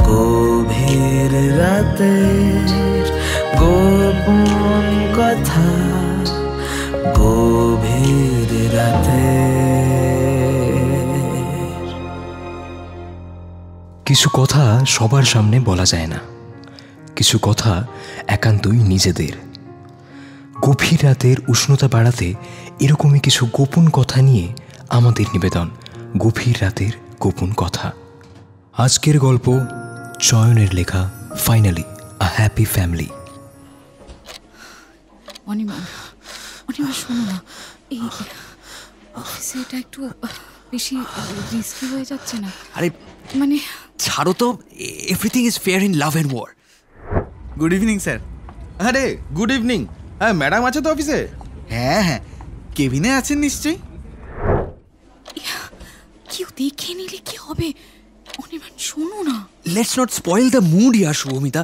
গভীর রাতের গোপন কথা, গভীর রাতে। কিছু কথা সবার সামনে বলা যায় না, কিছু কথা একান্তই নিজেদের। গভীর রাতের উষ্ণতা বাড়াতে এরকমই কিছু গোপন কথা নিয়ে আমাদের নিবেদন গভীর রাতের গোপন কথা। আজকের গল্প চয়নের লেখা finally a happy family. Anima শোনো না, এই অফিসে এটা একটু বেশি রিস্কি হয়ে যাচ্ছে না? আরে মানে ছাড়ো তো, everything is fair in love and war. Good evening sir. আরে গুড ইভিনিং। হ্যাঁ, ম্যাডাম আছে তো অফিসে? হ্যাঁ, কেবিনে আছেন নিশ্চয়ই। কেউ দেখে নিলে কি হবে? অনিমা শোনো না। Let's not spoil the mood ইয়ার শুভমিতা।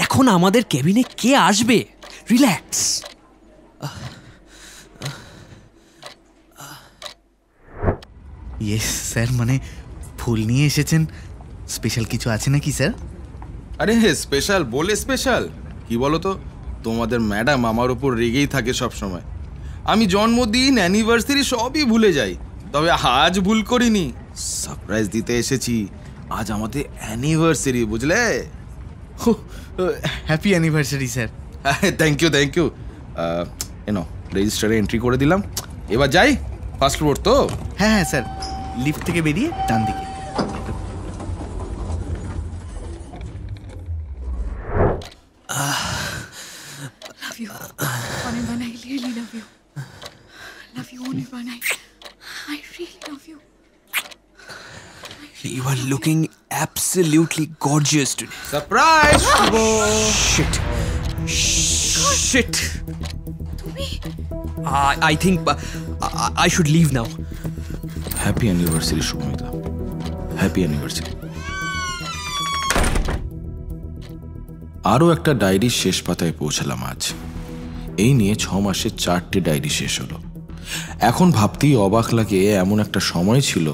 এখন আমাদের কেবিনে কে আসবে? রিল্যাক্স। ইয়েস স্যার, মানে ফুল নিয়ে এসেছেন, স্পেশাল কিছু আছে নাকি স্যার? আরে স্পেশাল বলে স্পেশাল কি বলো তো, তোমাদের ম্যাডাম আমার উপর রেগেই থাকে সব সময়। আমি জন্মদিন অ্যানিভার্সারি সবই ভুলে যাই, তবে আজ ভুল করিনি। সারপ্রাইজ দিতে এসেছি, আজ আমাদের অ্যানিভার্সারি, বুঝলে? Happy anniversary sir. Thank you thank you. এনো রেজিস্টারে এন্ট্রি করে দিলাম, এবার যাই। ফার্স্ট ফ্লোর তো? হ্যাঁ স্যার, লিফট থেকে বেরিয়ে ডান দিকে। Love you, Anirban. I really love you. Love you, Anirban. I really love you. You are looking absolutely gorgeous today. Surprise Shubho. Shit. তুমি I think I should leave now. Happy anniversary Shubhamita, happy anniversary. আরও একটা ডায়েরির শেষ পাতায় পৌঁছালাম আজ। এই নিয়ে 6 মাসে 4টে ডায়েরি শেষ হলো। এখন ভাবতেই অবাক লাগে, এমন একটা সময় ছিল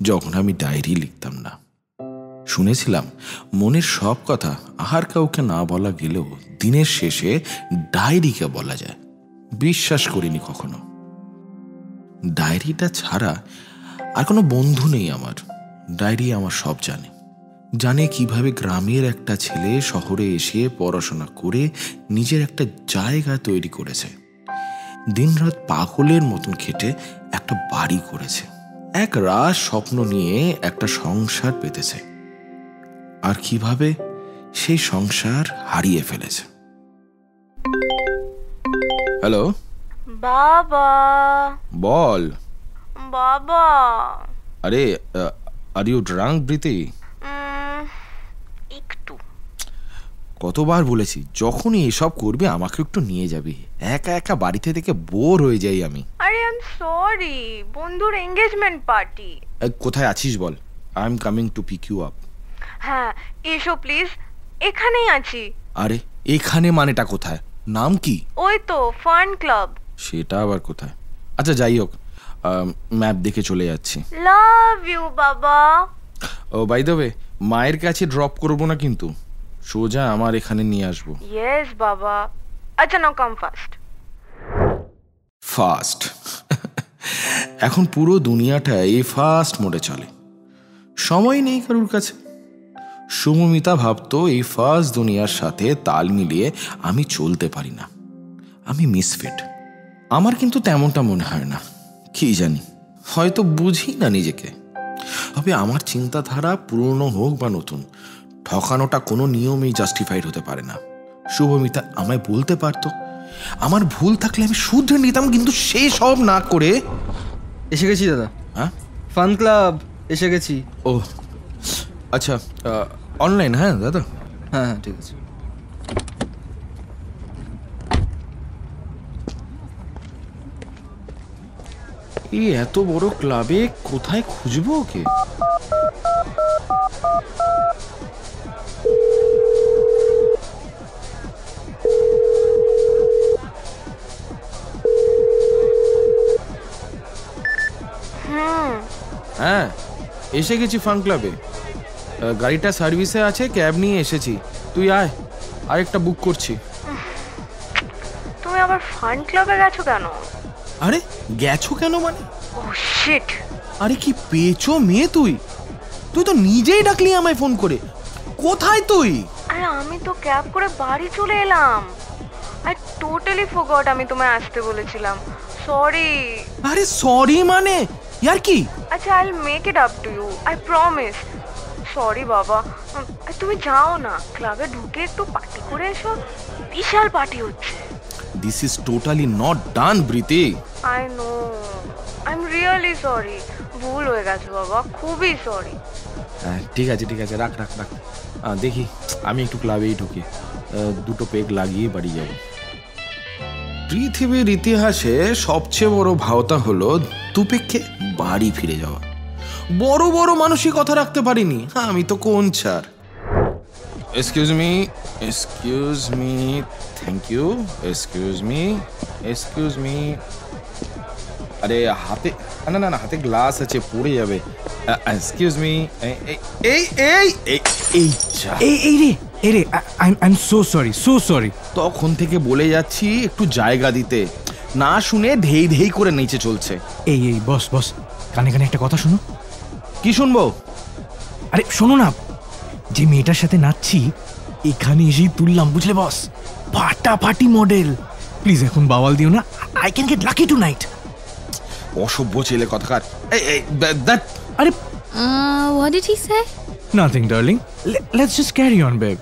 যখন আমি ডায়েরি লিখতাম না। শুনেছিলাম মনের সব কথা আর কাউকে না বলা গেলেও দিনের শেষে ডায়েরিকে বলা যায়। বিশ্বাস করিনি কখনো। ডায়েরিটা ছাড়া আর কোনো বন্ধু নেই আমার। ডায়েরি আমার সব জানে, জানে কিভাবে গ্রামের একটা ছেলে শহরে এসে পড়াশোনা করে নিজের একটা জায়গা তৈরি করেছে, দিনরাত পাগলের মতন খেটে একটা বাড়ি করেছে, এক রাত স্বপ্ন নিয়ে একটা সংসার পেতেছে, আর কিভাবে সেই সংসার হারিয়ে ফেলেছে। হ্যালো বাবা। বল বাবা। আরে আর ইউ ড্রাঙ্ক ব্রিতি? একটু। কতবার বলেছি যখনই এসব করবে আমাকে একটু নিয়ে যাবি, একা একা বাড়িতে থেকে বোর হয়ে যাই আমি। আরে আই এম সরি, বন্ধুর এনগেজমেন্ট পার্টি। কোথায় আছিস বল, I am coming to pick you up. হ্যাঁ এসো প্লিজ, এখানেই আছি। আরে এখানে মানেটা কোথায়, নাম কি? ওই তো ফান ক্লাব। সেটা আবার কোথায়? আচ্ছা যাই হোক, ম্যাপ দেখে চলে যাচ্ছি। লাভ ইউ বাবা। ও বাই দ্য ওয়ে, মায়ের কাছে ড্রপ করবো না কিন্তু, সোজা আমার এখানে নিয়ে আসবো। ইয়েস বাবা। আচ্ছা নাও কাম ফাস্ট। ফাস্ট? এখন পুরো দুনিয়াটা এই ফাস্ট মোডে চলে, সময় নেই কারুর কাছে। শুভমিতা ভাবতো এই ফাস্ট দুনিয়ার সাথে তাল মিলিয়ে আমি চলতে পারি না, আমি মিসফিট। আমার কিন্তু তেমনটা মনে হয় না, কি জানি, হয়তো বুঝি না নিজেকে। তবে আমার চিন্তাধারা পুরনো হোক বা নতুন, ঠকানোটা কোনো নিয়মেই জাস্টিফাইড হতে পারে না। শুভমিতা আমায় বলতে পারতো, আমার ভুল থাকলে আমি শুধরে নিতাম, কিন্তু সে সব না করে। এসে গেছি দাদা। হ্যাঁ, ফান ক্লাব এসে গেছি। ও আচ্ছা, অনলাইন? হ্যাঁ দাদা, হ্যাঁ হ্যাঁ ঠিক আছে। এই এত বড় ক্লাবে কোথায় খুঁজবো ওকে? হুম হ্যাঁ এসে গেছি ফান ক্লাবে। গাড়িটা সার্ভিসে আছে, ক্যাব নিয়ে এসেছি, তুই আয়, আরেকটা বুক করছি। তুমি আবার ফান ক্লাবে গেছো কেন? আরে গেছো কেন মানে? ও শিট! আরে কি পেয়েছো মেয়ে তুই? তুই তো নিজেই ডাকলি আমায় ফোন করে। কোথায় তুই? আরে আমি তো ক্যাব করে বাড়ি চলে এলাম। আই টোটালি ফরগট আমি তোমায় আসতে বলেছিলাম। সরি। আরে সরি মানে ইয়ার কি? আচ্ছা, I will make it up to you, I promise. Sorry বাবা। তুমি যাও না, ক্লাবে ঢুকে একটু পার্টি করে এসো, বিশাল পার্টি হচ্ছে। This is totally not done Preeti. I know, I am really sorry. ভুল হয়ে গেছে বাবা, খুবই সরি। ঠিক আছে ঠিক আছে, রাখ রাখ রাখ। দেখি আমি একটু ক্লাবেই ঢুকি, দুটো পেগ লাগিয়ে বাড়ি যাব। পৃথিবীর ইতিহাসে সবচেয়ে বড় ভাওতা হলো দুপেক্ষে বাড়ি ফিরে যাওয়া। বড় বড় মানুষই কথা রাখতে পারিনি, আমি তো কোন ছাড়। Excuse me, thank you, excuse me. আরে হাতে না না না, হাতে গ্লাস আছে, পড়ে যাবে। Excuse me. এই এই এই এই এই রে আই এম সো সরি। তখন থেকে বলে যাচ্ছি একটু জায়গা দিতে, না শুনে ধেই ধেই করে নিচে চলছে। এই বস কানে কানে একটা কথা শোনো। কি শুনবো? আরে শোনো না, যে মেয়েটার সাথে নাচছি এখানে এসেই তুললাম, বুঝলে বস? ফাটাফাটি মডেল। প্লিজ এখন বাওয়াল দিও না, I can get lucky to night. অসভ্য ছেলে কথাকার। দ্যাট আরে What did he say? Nothing darling, let's just carry on babe.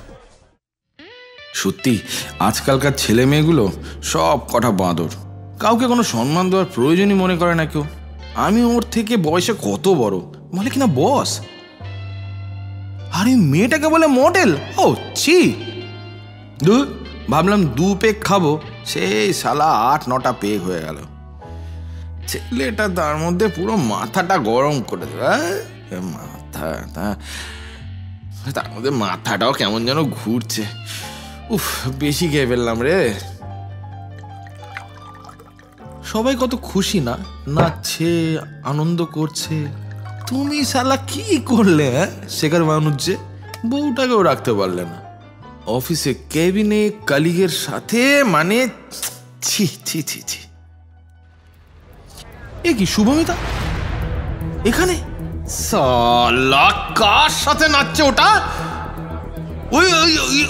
সত্যি আজকালকার ছেলে মেয়েগুলো সব কটা বাঁদর, কাউকে কোনো সম্মান দেওয়ার প্রয়োজনই মনে করে না কেউ। আমি ওর থেকে বয়সে কত বড়, বলে কিনা বস। আরে মেয়েটাকে বলে মডেল। ও ছি, ভাবলাম 2 পেগ খাবো, সেই শালা 8-9টা পেগ হয়ে গেল। ছেলেটা তার মধ্যে পুরো মাথাটা গরম করে দেবে। তার মধ্যে মাথাটাও কেমন যেন ঘুরছে। উফ, বেশি খেয়ে ফেললাম রে। সবাই কত খুশি না, নাচছে, আনন্দ করছে। তুমি শালা কি করলে? শেখার মানুষ যে বউটাকেও রাখতে পারলে না, অফিসে কেবিনে কলিগের সাথে, মানে ছি ছি ছি ছি। এ কি শুভমিতা এখানে? শালা কার সাথে নাচছে ওটা?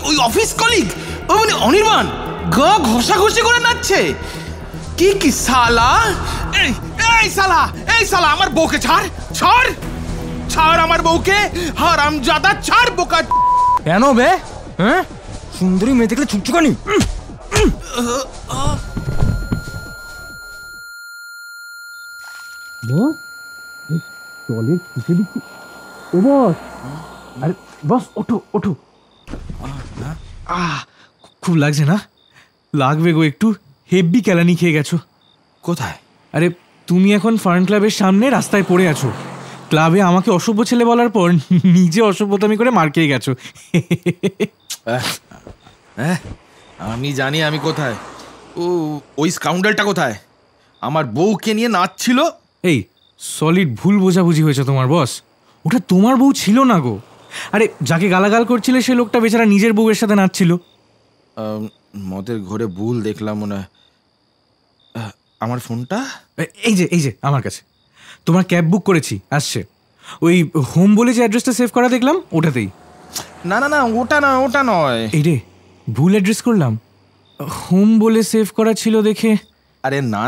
ওই অফিস কলিগ, ওই মানে অনির্বাণ, গা ঘষাঘষি করে নাচছে। কি শালা! এই শালা আমার বউকে ছাড় আমার বউকে, হারামজাদা, ছাড় বোকা। কেন বে? হ্যাঁ, সুন্দরী মেয়ে দেখলে ছুকছুকানি। টয়লেট খুঁজে দিচ্ছি। ও বস, আরে বস ওঠো। খুব লাগছে না? লাগবে গো একটু, হেভি কেলানি খেয়ে গেছো। কোথায়? আরে তুমি এখন ফার্ন ক্লাবের সামনে রাস্তায় পড়ে আছো। ক্লাবে আমাকে অসভ্য ছেলে বলার পর নিজে অসভ্যতামি করে মার খেয়ে গেছো। আমি জানি আমি কোথায়। ওই স্কাউন্ডালটা কোথায়? আমার বউকে নিয়ে নাচছিল। এই সলিড ভুল বোঝাবুঝি হয়েছে তোমার বস, ওটা তোমার বউ ছিল না গো। আরে যাকে গালাগাল করছিলে সে লোকটা বেচারা নিজের বউয়ের সাথে নাচছিল। মদের ঘরে ভুল দেখলাম মনে হয়। আমার ফোনটা এই যে আমার কাছে। তোমার ক্যাব বুক করেছি, আসছে। ওই হোম বলে যে অ্যাড্রেসটা সেভ করা দেখলাম, ওটাতেই। না ওটা নয়। এই রে, ভুল অ্যাড্রেস করলাম। হোম বলে সেভ করা ছিল দেখে। আরে না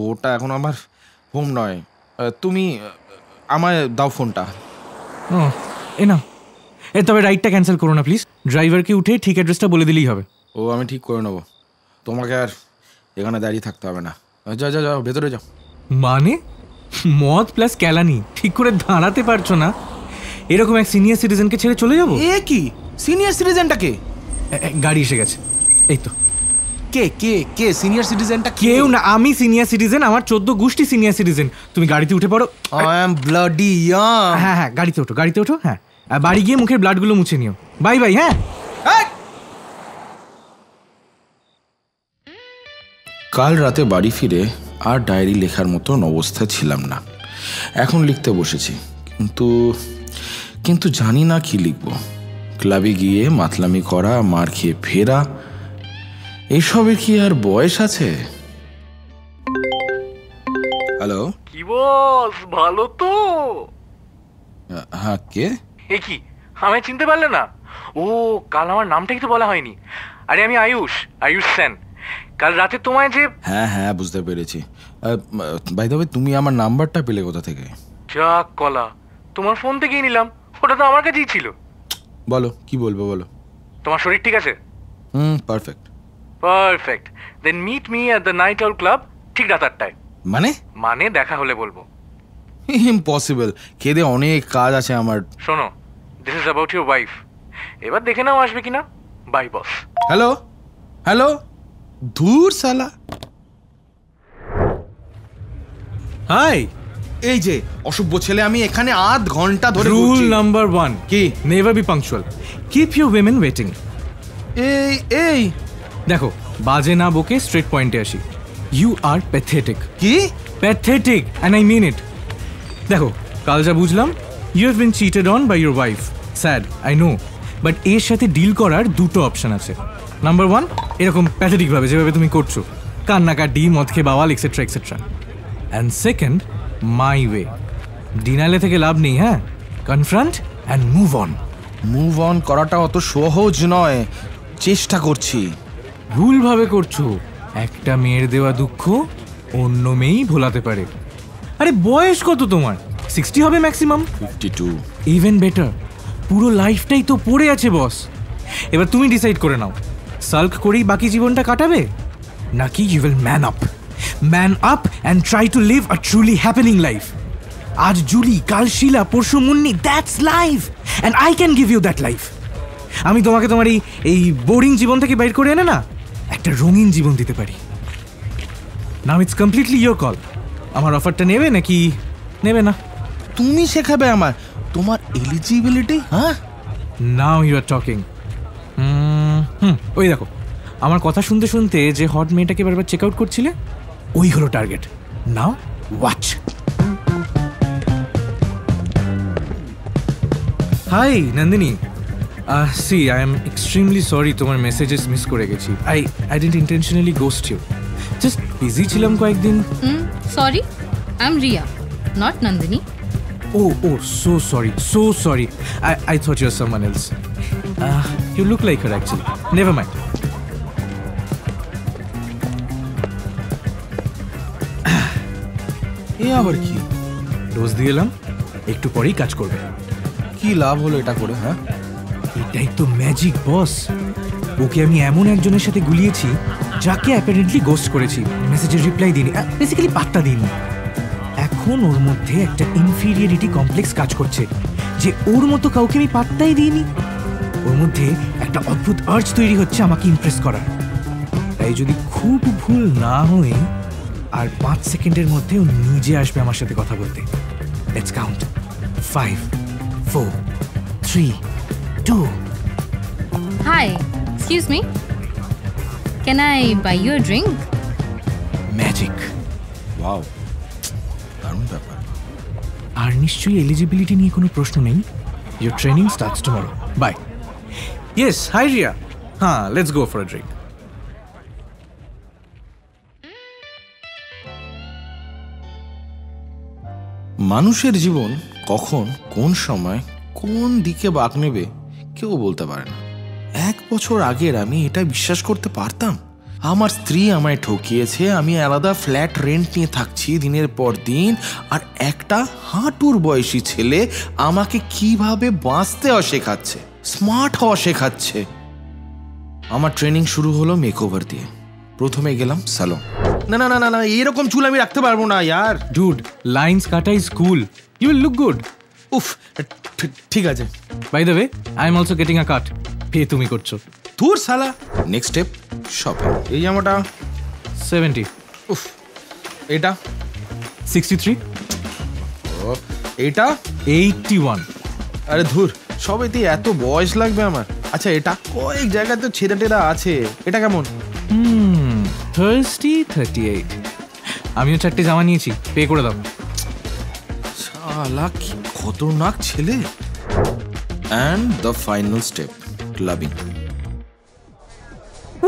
ওটা এখন আমার হোম নয়। তুমি আমায় দাও ফোনটা। ও না, তবে রাইডটা ক্যান্সেল করো না প্লিজ। ড্রাইভারকে উঠে ঠিক অ্যাড্রেসটা বলে দিলেই হবে। ও আমি ঠিক করে নেবো, তোমাকে আর এখানে দাঁড়িয়ে থাকতে হবে না। যাও ভেতরে যাও। মানে মদ প্লাস ক্যালানি ঠিক করে দাঁড়াতে পারছো না, এরকম এক সিনিয়র সিটিজেনকে ছেড়ে চলে যাবো? এ কি সিনিয়র সিটিজেনটা কে? গাড়ি এসে গেছে, এই তো। কে সিনিয়র সিটিজেনটা? কেউ না, আমি সিনিয়র সিটিজেন, আমার 14 গোষ্ঠী সিনিয়র সিটিজেন। তুমি গাড়িতে উঠে পড়ো। I am bloody young. হ্যাঁ গাড়িতে ওঠো। হ্যাঁ, বাড়ি গিয়ে মুখের ব্লাডগুলো মুছে নিও। বাই। হ্যাঁ, কাল রাতে বাড়ি ফিরে আর ডায়েরি লেখার মতন অবস্থা ছিলাম না। এখন লিখতে বসেছি, কিন্তু জানি না কি লিখবো। ক্লাবে গিয়ে মাতলামি করা, মার খেয়ে ফেরা, এসবের কি আর বয়স আছে? হ্যালো, কি বস, ভালো তো? হ্যাঁ, কে? এ কি, আমায় চিনতে পারলে না? ও, কাল আমার নামটাই তো বলা হয়নি। আরে আমি আয়ুষ সেন। কাল রাতে তোমায় যে... হ্যাঁ হ্যাঁ, বুঝতে পেরেছি। বাই দ্য ওয়ে, তুমি আমার নাম্বারটা পেলে কোথা থেকে? যাক কলা, তোমার ফোন থেকেই নিলাম। ওটা তো আমার কাছেই ছিল। বলো, কি বলবো বলো। তোমার শরীর ঠিক আছে? Perfect. Perfect. Then meet me at the night out club ঠিক রাত 8টায়। মানে দেখা হলে বলবো। ইম্পসিবল, খেদে অনেক কাজ আছে আমার। শোনো, this is about your wife. এবার দেখে নাও আসবে কিনা। By boss. হ্যালো হ্যালো, ধুর সালা। হাই, এই যে অসভ্য ছেলে, আমি এখানে আধ ঘন্টা ধরে রুল নাম্বার 1 কি? Never be punctual, keep your women waiting. এই দেখো, বাজে না বকে স্ট্রেট পয়েন্টে আসি। You are pathetic. কি? Pathetic, and I mean it. দেখো, কাল যা বুঝলাম, you have been cheated on by your wife. Sad, I know, but এর সাথে ডিল করার দুটো অপশন আছে। নাম্বার 1, এরকম প্যাথেটিকভাবে যেভাবে তুমি করছো, কান্নাকাটি, মদ খেয়ে বাওয়াল, etcetera etcetera. And second, my way. ডিনালে থেকে লাভ নেই, হ্যাঁ? Confront and move on. Move on করাটা অত সহজ নয়, চেষ্টা করছি। ভুলভাবে করছো। একটা মেয়ের দেওয়া দুঃখ অন্য মেয়েই ভোলাতে পারে। আরে বয়স কত তোমার? 60 হবে ম্যাক্সিমাম। 52। ইভেন বেটার, পুরো লাইফটাই তো পড়ে আছে বস। এবার তুমি ডিসাইড করে নাও, সাল্ক করেই বাকি জীবনটা কাটাবে, নাকি you will man up and try to live a truly happening life. আজ জুলি, কাল শিলা, পরশু Munni, that's life, and I can give you that life. আমি তোমাকে তোমার এই বোরিং জীবন থেকে বাইর করে এনে না একটা রঙিন জীবন দিতে পারি। Now it's completely your call. আমার অফারটা নেবে নাকি নেবে না? তুমি শেখাবে আমার তোমার এলিজিবিলিটি? হ্যাঁ, নাও ইউ আর টকিং। ওই দেখো, আমার কথা শুনতে শুনতে যে হট মেয়েটাকে বারবার চেক আউট করছিলে, ওই হলো target. Now watch. Hi Nandini, see I am extremely sorry তোমার মেসেজেস মিস করে গেছি। I didn't intentionally ghost you, just busy ছিলাম কয়েকদিন। Sorry, I'm Riya, not Nandini. Oh, so sorry. I thought you were someone else. You look like her actually. Never mind. এ আবার কি? Dose দিয়ে এলাম, একটু পরেই কাজ করবে। কি লাভ হলো এটা করে? হ্যাঁ, এটাই তো ম্যাজিক বস। ওকে আমি এমন একজনের সাথে গুলিয়েছি যাকে অ্যাপারেন্টলি গোস্ট করেছি, মেসেজের রিপ্লাই দিইনি, বেসিক্যালি পাত্তা দিইনি। এখন ওর মধ্যে একটা ইনফিরিয়রিটি কমপ্লেক্স কাজ করছে যে ওর মতো কাউকে আমি পাত্তাই দিইনি। ওর মধ্যে একটা অদ্ভুত আর্জ তৈরি হচ্ছে আমাকে ইমপ্রেস করার। তাই যদি খুব ভুল না হয়, আর 5 সেকেন্ডের মধ্যে ও নিজে আসবে আমার সাথে কথা বলতে। Let's count 5, 4, 3, 2. Hi, excuse me. Can I buy you a drink? Magic. Wow, দারুণ ব্যাপার। আর নিশ্চয়ই এলিজিবিলিটি নিয়ে কোনো প্রশ্ন নেই। Your training starts tomorrow. Bye. Yes, hi Riya. হ্যাঁ, let's go for a drink. মানুষের জীবন কখন, কোন সময়, কোন দিকে বাঁক নেবে কেউ বলতে পারে না। 1 বছর আগের আমি এটা বিশ্বাস করতে পারতাম? আমার স্ত্রী আমায় ঠকিয়েছে, আমি আলাদা ফ্ল্যাট রেন্ট নিয়ে থাকছি দিনের পর দিন, আর একটা হাঁটুর বয়সী ছেলে আমাকে কিভাবে বাঁচতে শেখাচ্ছে, স্মার্ট হওয়া শেখাচ্ছে। আমার ট্রেনিং শুরু হলো মেকওভার দিয়ে। প্রথমে গেলাম স্যালন। না না না না না, এরকম চুল আমি রাখতে পারবো না ইয়ার। ডুড, লাইন্স কাটাই school, you will look good. উফ, ঠিক আছে। By the way, I am also getting a cut. Pay তুমি করছো। তোর শালা। Next step shopping. এই জামাটা 70। উফ, এটা 63। ও, এটা 81। আরে ধুর, সবেতে এত বয়স লাগবে আমার। আচ্ছা, এটা কয়েক জায়গায় তো ছেঁড়া টেরা আছে, এটা কেমন? 38। আমিও 4টে জামা নিয়েছি, পে করে দাও। শালা কি খতরনাক ছেলে। and the final step, clubbing.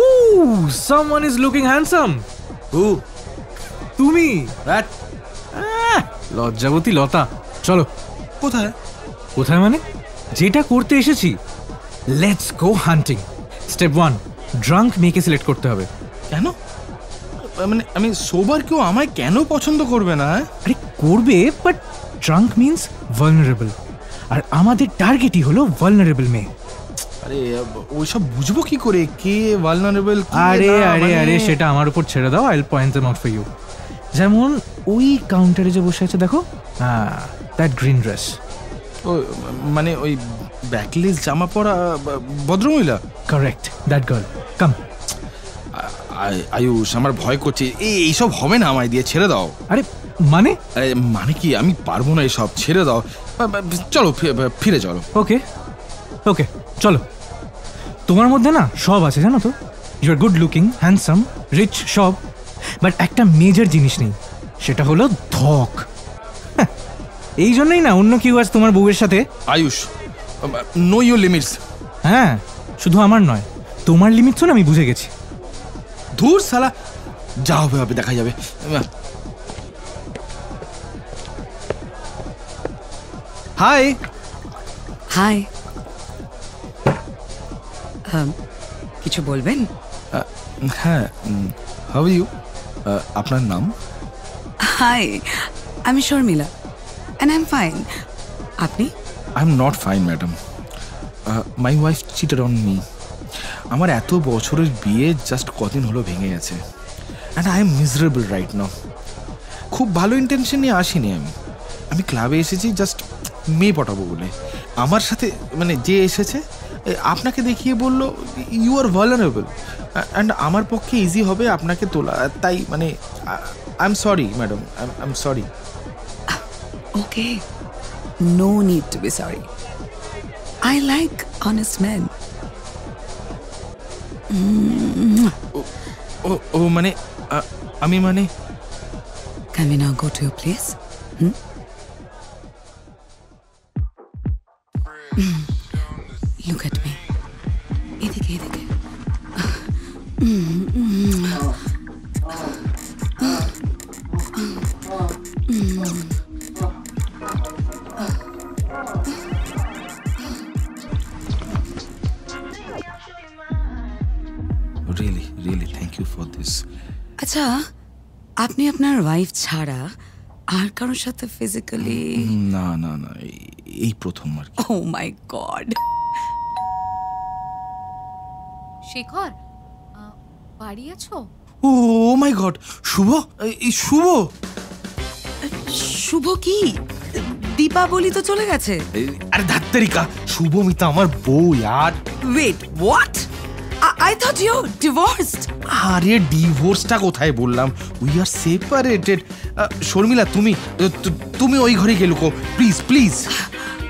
Ooh, someone is looking handsome. Who? তুমি That? লজ্জাবতী লতা, চলো। কোথায়? কোথায় মানে? যেটা করতে এসেছি, let's go hunting. Step 1, drunk মেয়েকে সিলেক্ট করতে হবে। কেন? মানে আমি সোবার কেউ আমায় কেন পছন্দ করবে না? আরে করবে, বাট ড্রাঙ্ক মিন্স ভালনারেবল, আর আমাদের টার্গেটই হলো ভালনারেবল মেয়ে। আরে ওইসব বুঝবো কি করে কে ভালনারেবল? আরে আরে আরে সেটা আমার উপর ছেড়ে দাও, I will point them out for you. যেমন ওই কাউন্টারে যে বসে আছে দেখো, দ্যাট গ্রিন ড্রেস। ও মানে ওই ব্যাকলেস জামা পরা ভদ্রমহিলা? Correct, that girl. Come. Ayush, আমার ভয় করছে, এইসব হবে না, আমায় দিয়ে ছেড়ে দাও। আরে মানে? মানে কি, আমি পারবো না এসব, ছেড়ে দাও। চলো ফিরে চলো। ওকে ওকে চলো। তোমার মধ্যে না সব আছে জানো তো, you are good looking, handsome, rich, সব, বাট একটা মেজর জিনিস নেই, সেটা হলো ধক। এই জন্যই না অন্য কেউ আজ তোমার বউয়ের সাথে। Ayush, no your limits. হ্যাঁ, শুধু আমার নয়, তোমার লিমিটসও না আমি বুঝে গেছি। ধুর শালা, যা হবে হবে, দেখা যাবে। হাই। হাই। কিছু বলবেন? হ্যাঁ, হাউ আর ইউ? আপনার নাম? হাই, আমি Sharmila, and I am fine. আপনি? I am not fine madam. My wife cheated on me. আমার এত বছরের বিয়ে জাস্ট কদিন হলো ভেঙে গেছে, and I am miserable right now. খুব ভালো ইন্টেনশন নিয়ে আসিনি আমি ক্লাবে এসেছি জাস্ট মেয়ে পটাবো বলে। আমার সাথে মানে যে এসেছে আপনাকে দেখিয়ে বলল ইউ আর ভালনারেবল, অ্যান্ড আমার পক্ষে ইজি হবে আপনাকে তোলা, তাই মানে I am sorry madam, I am sorry. Okay, no need to be sorry. I like honest man. ও মানে আমি মানে Can we now go to your place? Look at me. এদিকে এদিকে। Really, thank you for this. আচ্ছা, আপনি আপনার wife ছাড়া আর কারোর সাথে ফিজিক্যালি? না, এই প্রথম আর কি। ও মাই গড। শেখর, বাড়ি আছো? ও মাই গড, শুভ, এই শুভ। শুভ কি? দীপাবলি তো চলে গেছে। আরে ধাত্তেরিকা, শুভমিতা আমার বউ ইয়ার। Wait, what? I thought you divorced. আরে ডিভোর্সটা কোথায় বললাম, উই আর সেপারেটেড। শর্মিলা, তুমি ওই ঘরে গিয়ে লুকো প্লিজ।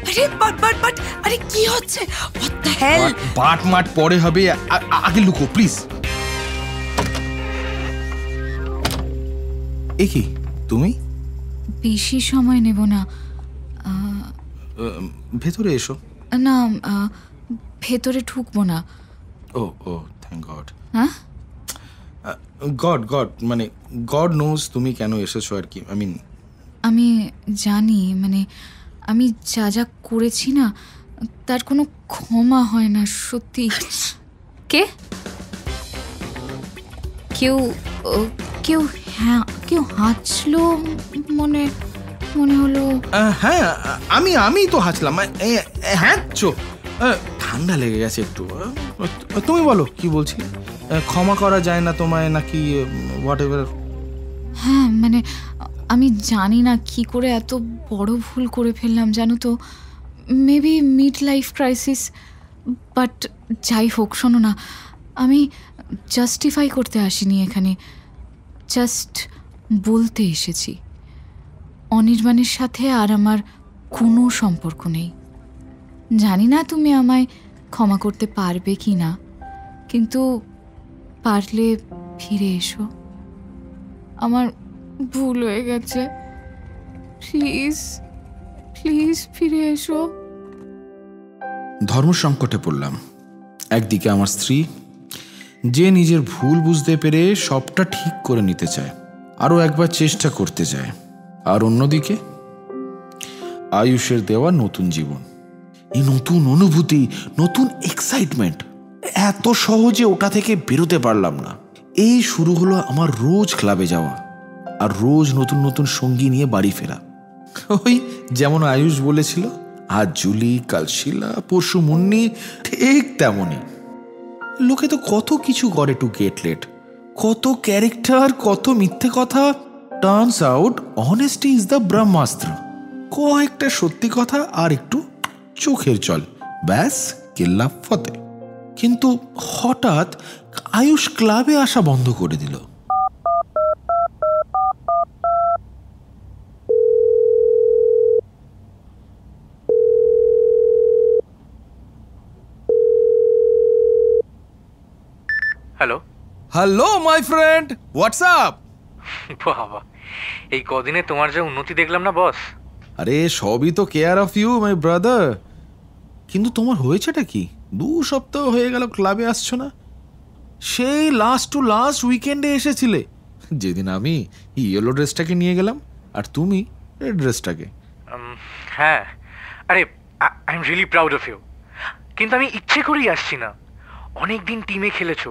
আরে বাট আরে কি হচ্ছে? What the hell? বাট মাট পরে হবে, আগে লুকো প্লিজ। এ কি তুমি? বেশি সময় নেব না। ভেতরে এসো। না, ভেতরে ঢুকবো না। ও থ্যাংক গড। হ্যাঁ, গড মানে গড নোজ তুমি কেন এসেছো আর কি। আমি জানি, মানে আমি যা করেছি না তার কোনো ক্ষমা হয় না, সত্যি। কে? কেউ হাঁচলো, মনে হলো। হ্যাঁ, আমি তো হাঁচলাম। হ্যাঁচো, ঠান্ডা লেগে গেছে একটু। তুমি বলো কি বলছি। ক্ষমা করা যায় না তোমায় নাকি হোয়াট এভার? হ্যাঁ, মানে আমি জানি না কি করে এত বড় ভুল করে ফেললাম, জানো তো। Maybe mid life crisis, but যাই হোক, শোনো না, আমি জাস্টিফাই করতে আসিনি এখানে, জাস্ট বলতে এসেছি অনির্বাণের সাথে আর আমার কোনো সম্পর্ক নেই। জানি না তুমি আমায় ক্ষমা করতে পারবে কি না, কিন্তু পারলে ফিরে এসো। আমার ভুল হয়ে গেছে, প্লিজ ফিরে এসো। ধর্ম সংকটে পড়লাম। একদিকে আমার স্ত্রী, যে নিজের ভুল বুঝতে পেরে সবটা ঠিক করে নিতে চায়, আরও একবার চেষ্টা করতে চায়। আর অন্যদিকে আয়ুষের দেওয়া নতুন জীবন, এই নতুন অনুভূতি, নতুন এক্সাইটমেন্ট। এত সহজে ওটা থেকে বেরোতে পারলাম না। এই শুরু হলো আমার রোজ ক্লাবে যাওয়া আর রোজ নতুন নতুন সঙ্গী নিয়ে বাড়ি ফেরা। ওই যেমন আয়ুষ বলেছিল, আজ জুলি, কাল শিলা, পরশু মুন্নি, ঠিক তেমনই। লোকে তো কত কিছু করে টু গেট লেট, কত ক্যারেক্টার, কত মিথ্যে কথা। Turns out honesty is the Brahmastra. কয়েকটা সত্যি কথা আর একটু চোখের জল, ব্যাস কেল্লা ফতে। কিন্তু হঠাৎ আয়ুষ ক্লাবে আসা বন্ধ করে দিল। Hello hello my friend, WhatsApp? বাবা, এই কদিনে তোমার যা উন্নতি দেখলাম না বস। আরে সবই তো care of you my brother. কিন্তু তোমার হয়েছেটা কি? 2 সপ্তাহ হয়ে গেল ক্লাবে আসছো না। সেই লাস্ট টু লাস্ট উইকেন্ডে এসেছিলে, যেদিন আমি ইয়েলো ড্রেসটাকে নিয়ে গেলাম আর তুমি রেড ড্রেসটাকে। হ্যাঁ, আরে I am really proud of you. কিন্তু আমি ইচ্ছে করেই আসছি না। অনেক দিন টিমে খেলেছো,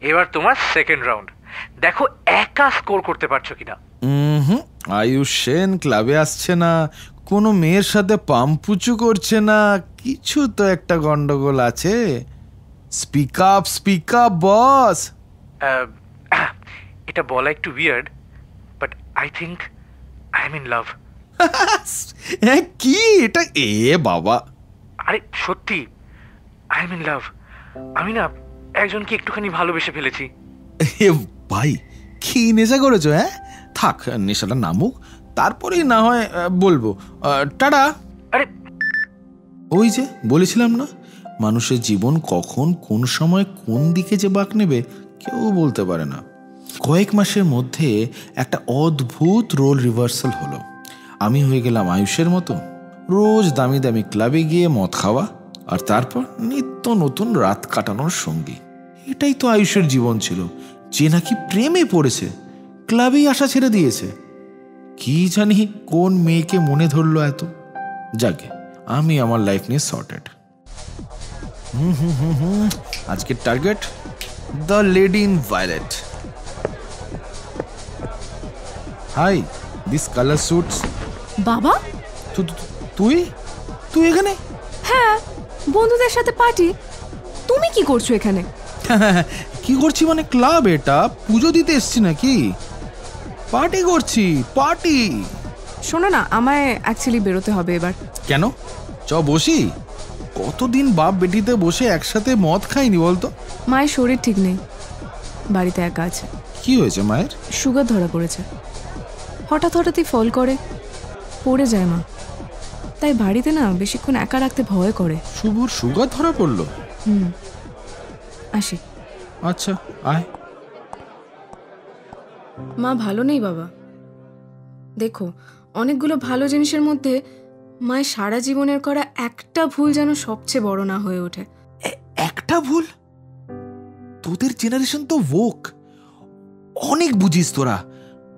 এবার তোমার সেকেন্ড রাউন্ড। দেখো একা স্কোর করতে পারছো কিনা। আয়ুষ সেন ক্লাবে আসছে না, কোনো মেয়ের সাথে পাম্পুচু করছে না, কিছু তো একটা গন্ডগোল আছে। স্পিক আপ বস। এটা বলা একটু weird, but I think I am in love. কি এটা? এ বাবা, আরে সত্যি আই এম ইন লাভ। আমি না একজনকে একটুখানি ভালোবেসে ফেলেছি। এ ভাই, কি নেশা করেছো? হ্যাঁ থাক, নেশাটা নামুক, তারপরেই না হয় বলবো। টাটা। আরে ওই যে বলেছিলাম না, মানুষের জীবন কখন, কোন সময়, কোন দিকে যে বাঁক নেবে কেউ বলতে পারে না। কয়েক মাসের মধ্যে একটা অদ্ভুত রোল রিভার্সাল হলো। আমি হয়ে গেলাম আয়ুষের মতো, রোজ দামি দামি ক্লাবে গিয়ে মদ খাওয়া, আর তারপর নিত্য নতুন রাত কাটানোর সঙ্গী। এটাই তো আয়ুষের জীবন ছিল, যে নাকি প্রেমে পড়েছে, ক্লাবেই আসা ছেড়ে দিয়েছে। কি জানি কোন মেয়েকে মনে ধরলো এত। যাকে আমি আমার লাইফ নিয়ে সর্টেড। আজকের target the lady in violet. Hi, this colour suits. বাবা, তুই তুই এখানে? হ্যাঁ, বন্ধুদের সাথে পার্টি। তুমি কি করছো এখানে? কি করছি মানে, ক্লাব এটা, পুজো দিতে এসছি নাকি? পার্টি করছি, পার্টি। শোনো না, আমায় অ্যাকচুয়ালি বেরোতে হবে এবার। কেন? চ বসি। কতদিন বাপ বেটিতে বসে একসাথে মদ খাইনি বলতো? মায়ের শরীর ঠিক নেই, বাড়িতে একা আছে। কি হয়েছে মায়ের? সুগার ধরা পড়েছে। হঠাৎই ফল করে, পড়ে যায় মা। তাই বাড়িতে না বেশিক্ষণ একা রাখতে ভয় করে। শুভর সুগার ধরা পড়লো? আসি। আচ্ছা আয়। মা ভালো নেই বাবা। দেখো, অনেকগুলো ভালো জিনিসের মধ্যে মায়ের সারা জীবনের করা একটা ভুল যেন সবচেয়ে বড় না হয়ে ওঠে। একটা ভুল? তোদের জেনারেশন তো ভোক, অনেক বুঝিস তোরা।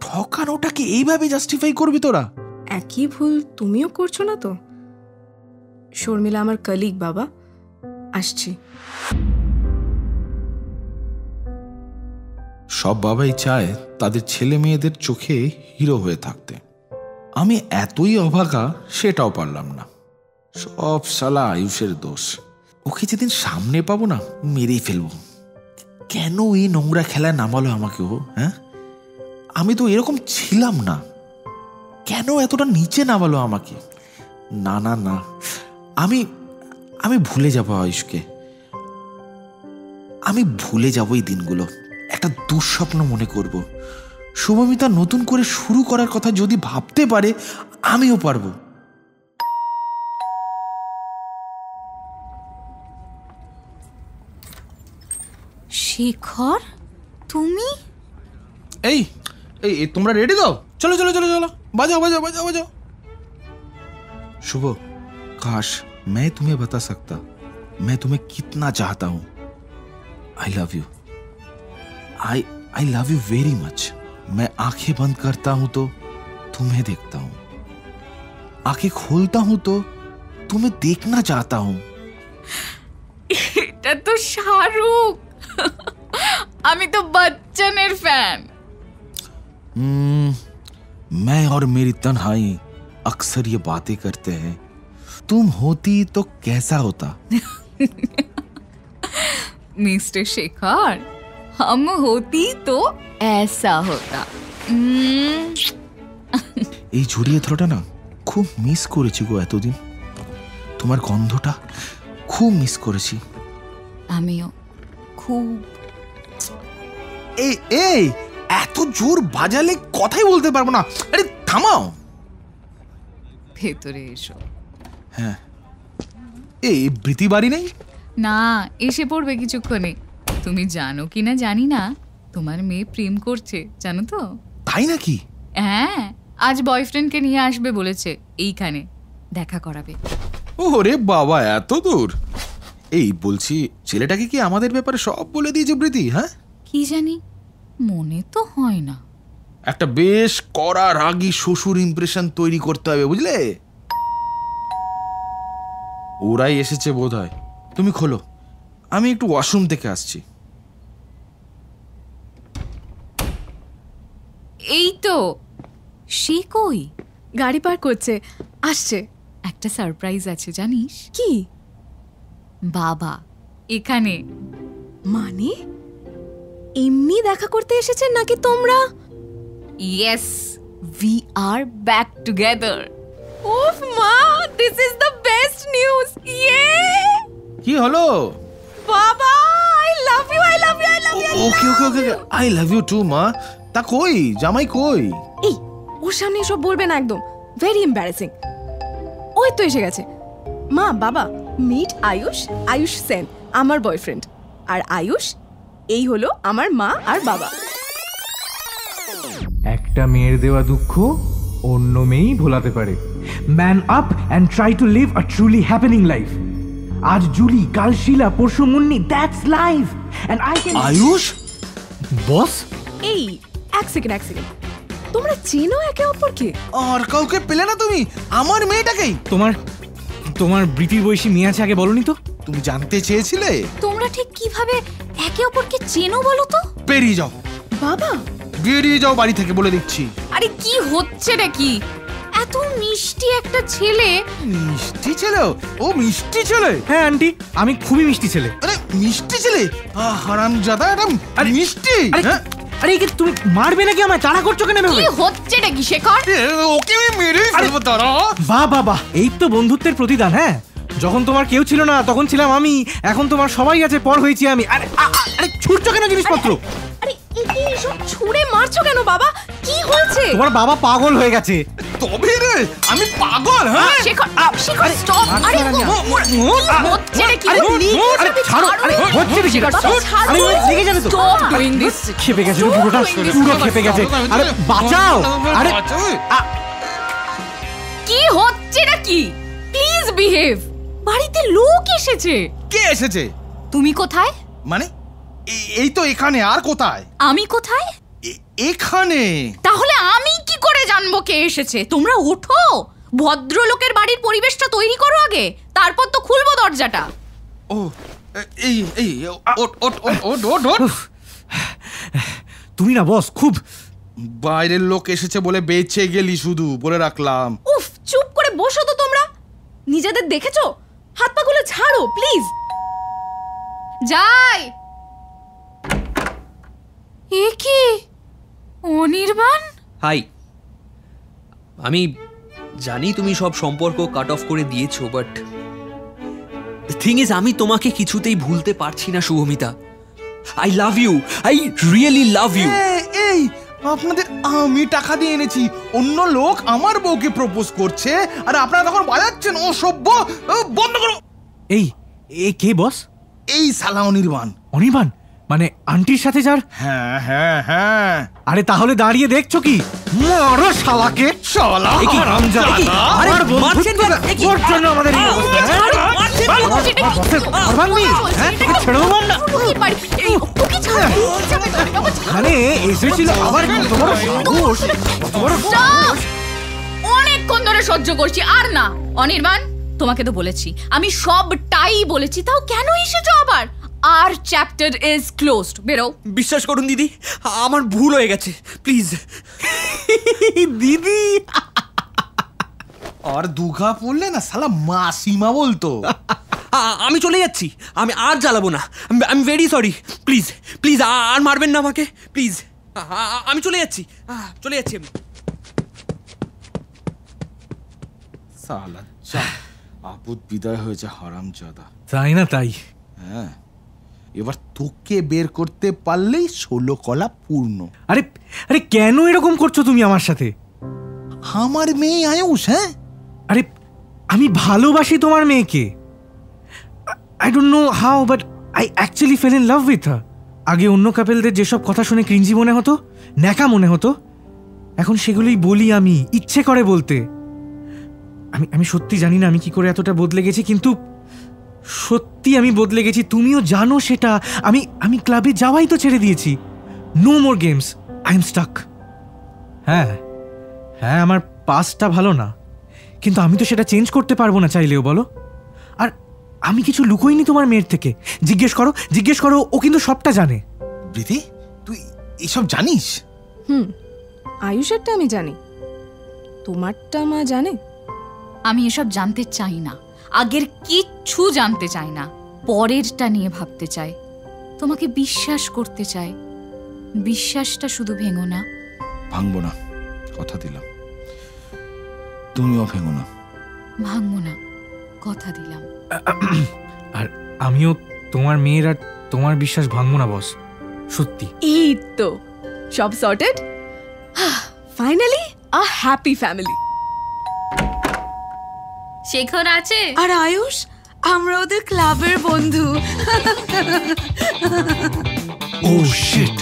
ঠকানোটাকে এইভাবে জাস্টিফাই করবি তোরা? একই ভুল তুমিও করছো না তো? শর্মিলা আমার কলিগ বাবা, আসছি। সব বাবাই চায় তাদের ছেলে মেয়েদের চোখে হিরো হয়ে থাকতে। আমি এতই অভাগা সেটাও পারলাম না। সব শালা আয়ুষের দোষ। ওকে যেদিন সামনে পাবো না, মেরেই ফেলবো। কেন এই নোংরা খেলায় নামালো আমাকে ও? হ্যাঁ, আমি তো এরকম ছিলাম না। কেন এতটা নিচে নামালো আমাকে? না না না, আমি ভুলে যাবো আয়ুষকে। আমি ভুলে যাবো এই দিনগুলো। একটা দুঃস্বপ্ন মনে করব। শুভমিতা নতুন করে শুরু করার কথা যদি ভাবতে পারে, আমিও পারবো। শেখর, তুমি? এই এই তোমরা রেডি দাও, চলো চলো চলো চলো, বাজাও বাজাও বাজাও বাজাও। शुभ, काश मैं तुम्हें बता सकता मैं तुम्हें कितना चाहता हूं। I love you, I love you very much. मैं आंखें बंद करता हूं तो तुम्हें देखता हूं, आंखें खोलता हूं तो तुम्हें देखना चाहता हूं। এটা তো শাহরুখ, আমি তো বচ্চনের ফ্যান। मैं और मेरी तन्हाई अक्सर ये बातें करते हैं, तुम होती तो कैसा होता। मिस्टर शेखर, हम होती तो ऐसा होता। এই জড়িয়ে ধরাটা না খুব মিস করেছি গো এতদিন। তোমার গন্ধটা খুব মিস করেছি। আমিও খুব। এই এই এত জোর বাজালে কথাই বলতে পারবো না। আরে থামাও। ভেতরে এসো। হ্যাঁ, এই প্রীতি বাড়ি নেই? না, এসে পড়বে কিছুক্ষণে। তুমি জানো কি না জানি না, তোমার মেয়ে প্রেম করছে, জানো তো? তাই নাকি? হ্যাঁ, আজ বয়ফ্রেন্ডকে নিয়ে আসবে বলেছে, এইখানে দেখা করাবে। ওরে বাবা, এত দূর! এই বলছি, ছেলেটাকে কি আমাদের ব্যাপারে সব বলে দিয়েছে প্রীতি? হ্যাঁ, কি জানি, মনে তো হয় না। একটা বেশ কড়া রাগী শ্বশুর ইমপ্রেশন তৈরি করতে হবে, বুঝলে? ওরাই এসেছে বোধহয়। তুমি খোলো, আমি একটু ওয়াশরুম থেকে আসছি। এই তো, সে কই? গাড়ি পার করছে, আসছে। একটা সারপ্রাইজ আছে জানিস? কি? বাবা এখানে। মানে এমনি দেখা করতে এসেছেন নাকি তোমরা? Yes, we are back together. ওফ মা, this is the best news. Yay! কি হলো? বাবা, I love you, I love you, I love you. Okay okay okay, I love you too মা। তা কই জামাই কই? এই, ওর সামনে এসব বলবে না একদম, ভেরি এম্বারাসিং। ওই তো এসে গেছে। মা, বাবা, মিট আয়ুষ, আয়ুষ সেন আমার বয়ফ্রেন্ড। আর আয়ুষ, এই হলো আমার মা আর বাবা। একটা মেয়ের দেওয়া দুঃখ অন্য মেয়েই ভোলাতে পারে। Man up and try to live a truly happening life. আজ জুলি, কাল শিলা, পরশু Munni, that's life. And I can. Ayush boss, এই এক সেকেন্ড, তোমরা চেনো একে অপরকে? আর কাউকে পেলে না তুমি? আমার মেয়েটাকেই। তোমার ব্রিটিশ বয়সী মেয়ে আছে, আগে বলনি তো? তুমি জানতে চেয়েছিলে? তোমরা ঠিক কিভাবে একে অপরকে চেনো বলো তো? বেরিয়ে যাও বাবা, বেরিয়ে যাও বাড়ি থেকে, বলে দিচ্ছি। আরে কি হচ্ছে নাকি? এত মিষ্টি একটা ছেলে। মিষ্টি ছেলে? ও মিষ্টি ছেলে? হ্যাঁ আন্টি, আমি খুবই মিষ্টি ছেলে। আরে মিষ্টি ছেলে? হারামজাদা, এটা মিষ্টি। আরে একে তুমি মারবে নাকি? আমায় তাড়া করছো কেন? কি হচ্ছে নাকি শেখর? ওকে আমি মেরে ফেলবো। তারা বাহ বাহ বাহ, এই তো বন্ধুত্বের প্রতিদান। হ্যাঁ, যখন তোমার কেউ ছিল না তখন ছিলাম আমি, এখন তোমার সবাই আছে, পর হয়েছি আমি। আরে আরে ছুটছো কেন জিনিসপত্র? আরে এই সব ছুঁড়ে মারছো কেন বাবা? কি হয়েছে? তোমার বাবা পাগল হয়ে গেছে। তবে রে, আমি পাগল? হ্যাঁ শেখর, শেখর স্টপ। আরে হচ্ছে নাকি? আরে ছাড়ো, আরে হচ্ছে নাকি? আরে লেগে যাবে তো। Stop doing this. খেপে গেছে পুরোটা, পুরো খেপে গেছে। আরে বাঁচাও। আরে কি হচ্ছে নাকি? Please behave. বাড়িতে লোক এসেছে। কে এসেছে? তুমি কোথায়? মানে এই তো এখানে। আর কোথায়? আমি কোথায়? এখানে। তাহলে আমি কি করে জানবো কে এসেছে? তোমরা ওঠো, ভদ্রলোকের বাড়ির পরিবেশটা তৈরি করো আগে, তারপর তো খুলবো দরজাটা। ও এই এই ওট ওট ওট ওট ওট। তুমি না বস, খুব বাইরের লোক এসেছে বলে বেঁচে গেলি, শুধু বলে রাখলাম। উফ, চুপ করে বসো তো তোমরা। নিজেদের দেখেছো? হাত পাগুলো ছাড়ো প্লিজ। যাই। এ কি অনির্বাণ? হাই, আমি জানি তুমি সব সম্পর্ক কাট অফ করে দিয়েছো, বাট থিং ইজ আমি তোমাকে কিছুতেই ভুলতে পারছি না Shubhamita. I love you, I really love you. এই আপনাদের আমি টাকা দিয়ে এনেছি, অন্য লোক আমার বউকে প্রপোজ করছে আর আপনারা তখন বাজাচ্ছেন অসভ্য। বন্ধ করো। এই এ কে বস? এই শালা অনির্বাণ। অনির্বাণ মানে আন্টির সাথে যার? হ্যাঁ হ্যাঁ হ্যাঁ। আরে তাহলে দাঁড়িয়ে দেখছো কি? মারো শালাকে। শালা হারামজাদা। আমার বন্ধুত্ব ওর জন্য আমাদের এই অবস্থা। মানে এসেছিল আবার অনেকক্ষণ ধরে সহ্য করছি, আর না। অনির্বাণ, তোমাকে তো বলেছি, আমি সবটাই বলেছি, তাও কেন এসেছো আবার? আর চ্যাপ্টার ইজ ক্লোজড, বেরো। বিশ্বাস করুন দিদি, আমার ভুল হয়ে গেছে, প্লিজ। দিদি আর দুঘা পড়লে না শালা মাসিমা বলতো। আমি চলে যাচ্ছি, আমি আর জ্বালাবো না। I am very sorry, please please আর মারবেন না আমাকে, প্লিজ। আমি চলে যাচ্ছি, চলে যাচ্ছি আমি। সালা যা আপদ বিদায় হয়েছে হারামজাদা। তাই না? তাই হ্যাঁ, এবার তোকে বের করতে পারলেই 16 কলা পূর্ণ। আরে আরে কেন এরকম করছো তুমি আমার সাথে? আমার মেয়ে আয়ুষ। হ্যাঁ, আরে আমি ভালোবাসি তোমার মেয়েকে। I don't know how, but I actually fail in love with her. আগে অন্য কাপেলদের যেসব কথা শুনে ক্রিঞ্জি মনে হতো, ন্যাকা মনে হতো, এখন সেগুলোই বলি আমি, ইচ্ছে করে বলতে। আমি সত্যি জানি না আমি কি করে এতটা বদলে গেছি, কিন্তু সত্যি আমি বদলে গেছি, তুমিও জানো সেটা। আমি ক্লাবে যাওয়াই তো ছেড়ে দিয়েছি। No more games, I am stuck. হ্যাঁ হ্যাঁ, আমার পাস্টটা ভালো না, কিন্তু আমি তো সেটা চেঞ্জ করতে পারবো না চাইলেও, বলো। আর আমি কিছু লুকোইনি তোমার মেয়ের থেকে। জিজ্ঞেস করো, ও কিন্তু সবটা জানে। প্রীতি, তুই এসব জানিস? আয়ুষেরটা আমি জানি, তোমারটা মা জানে? আমি এসব জানতে চাই না, আগের কিচ্ছু জানতে চাই না, পরেরটা নিয়ে ভাবতে চাই, তোমাকে বিশ্বাস করতে চাই। বিশ্বাসটা শুধু ভেঙো না। ভাঙবো না, কথা দিলাম। তুমিও ভেঙো না। ভাঙবো না, কথা দিলাম। আর আমিও তোমার মেয়ের আর তোমার বিশ্বাস ভাঙবো না বস, সত্যি। এই তো সব sorted, finally a happy family. Shekhar আছে আর আয়ুষ, আমরা ওদের ক্লাবের বন্ধু। ও শিট।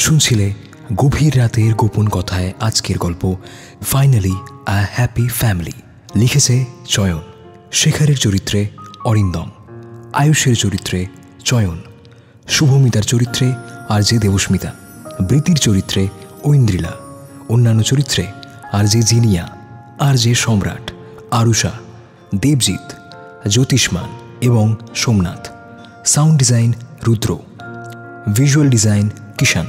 শুনছিলে গভীর রাতের গোপন কথায় আজকের গল্প ফাইনালি আ হ্যাপি ফ্যামিলি। লিখেছে চয়ন, শেখারের চরিত্রে অরিন্দম, আয়ুষের চরিত্রে চয়ন, শুভমিতার চরিত্রে আর জে দেবস্মিতা, বৃতির চরিত্রে ঐন্দ্রিলা, অন্যান্য চরিত্রে আর জে জিনিয়া, আর জে সম্রাট, আরুষা, দেবজিৎ, জ্যোতিষ্মান এবং সোমনাথ। সাউন্ড ডিজাইন রুদ্র, ভিজুয়াল ডিজাইন কিষান,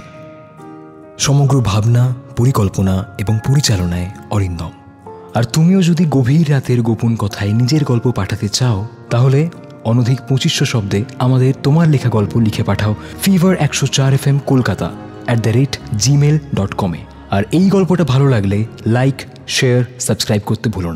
সমগ্র ভাবনা, পরিকল্পনা এবং পরিচালনায় অরিন্দম। আর তুমিও যদি গভীর রাতের গোপন কথায় নিজের গল্প পাঠাতে চাও, তাহলে অনধিক 2500 শব্দে আমাদের তোমার লেখা গল্প লিখে পাঠাও fever104fm kolkata @gmail.com-এ। আর এই গল্পটা ভালো লাগলে লাইক, শেয়ার, সাবস্ক্রাইব করতে ভুলো না।